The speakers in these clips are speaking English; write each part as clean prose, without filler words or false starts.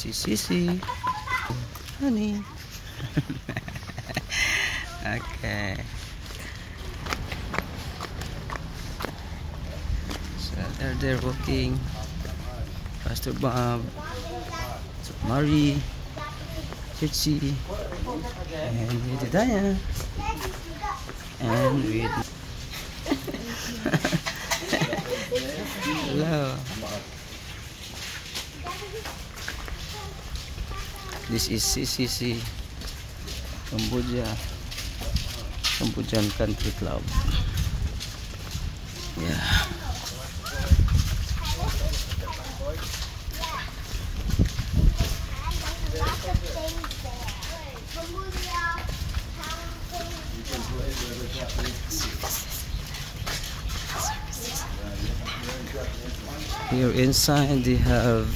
This is Sissy. Honey. Okay. So they're walking. Pastor Bob, Marie, Chichi, and with Diana, and with hello. This is CCC Cambodian Country Club. Yeah. Here inside they have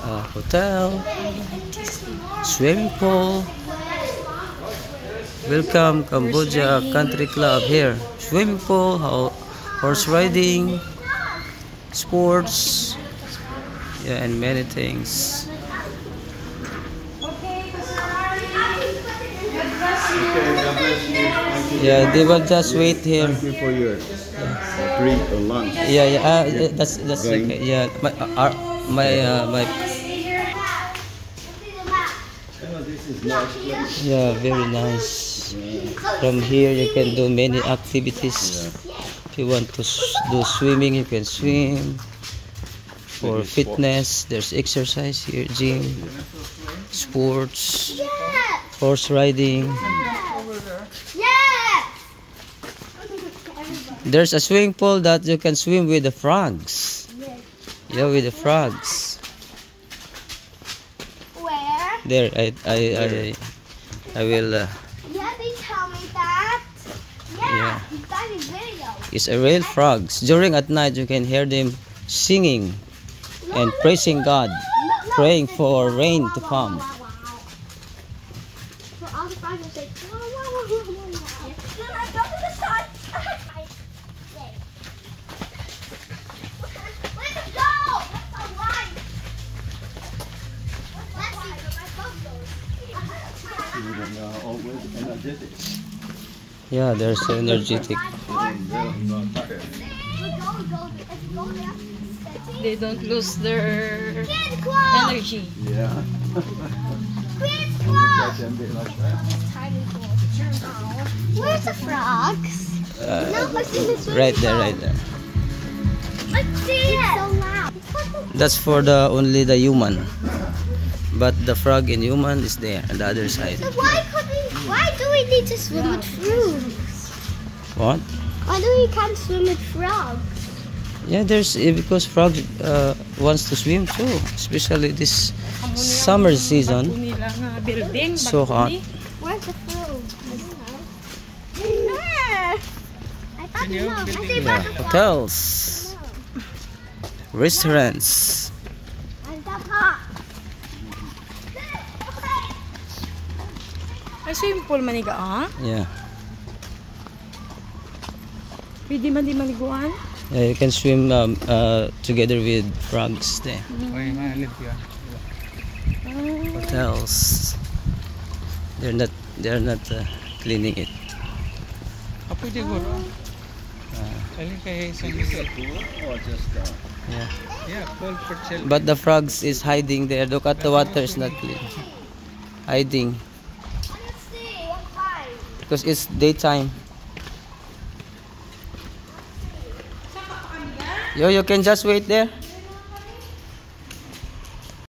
a hotel, swimming pool. Welcome Cambodia Country Club here. Swimming pool, horse riding, sports, yeah, and many things. Yeah, they will just wait here. Thank you for your drink or lunch. Yeah. That's okay. Yeah, my. This is nice place. Yeah, very nice. From here you can do many activities. If you want to do swimming, you can swim. For fitness, there's exercise here, gym, sports, horse riding. There's a swimming pool that you can swim with the frogs. Yeah, with the frogs. Where? There, I will. Yeah, they tell me that. Yeah, that is video. It's a real frogs. During at night, you can hear them singing and praising God, praying for rain to come. So all the frogs will say, wow, wow, wow, wow, wow. Then I go to the sun. Let's go. Let's go ride. Let's see where my phone goes. Always energetic. Yeah, they're so energetic. They don't lose their Kids Club. energy. Yeah. Kids Club. Can be like that. Where's the frogs? No, let's see this Right there. Let's see it. So loud. That's for only the human, but the frog and human is there on the other side. So why do we need to swim with frogs? What? Why do we can't swim with frogs? Yeah, there's because frog wants to swim too, especially this summer season. So hot. Where's the frog? There. I thought no. I see Yeah, butterflies. hotels, restaurants. And the hot. Ay, swimming pool maniga, ah? Yeah. Pwede man di maliguan? Yeah, you can swim together with frogs there. Hotels. They're not cleaning it. Pwede guro. Kali kay isang Or just Yeah. pool for chill. But the frogs is hiding there. Look at the water is not clean. Hiding Let's see. I'm fine. because it's daytime. You can just wait there.